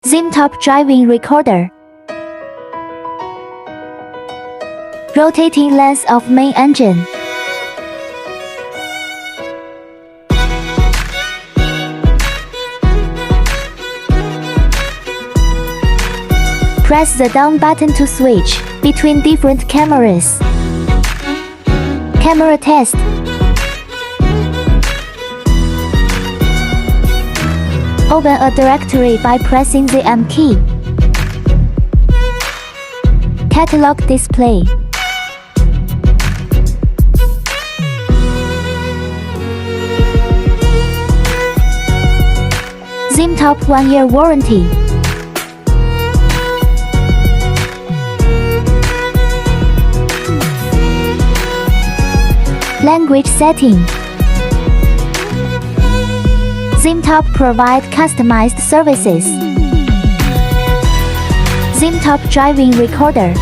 ZimTop driving recorder. Rotating lens of main engine. Press the down button to switch between different cameras. Camera test. Open a directory by pressing the M key. Catalog display. ZimTop 1-year warranty. Language setting. ZimTop provide customized services. ZimTop driving recorder.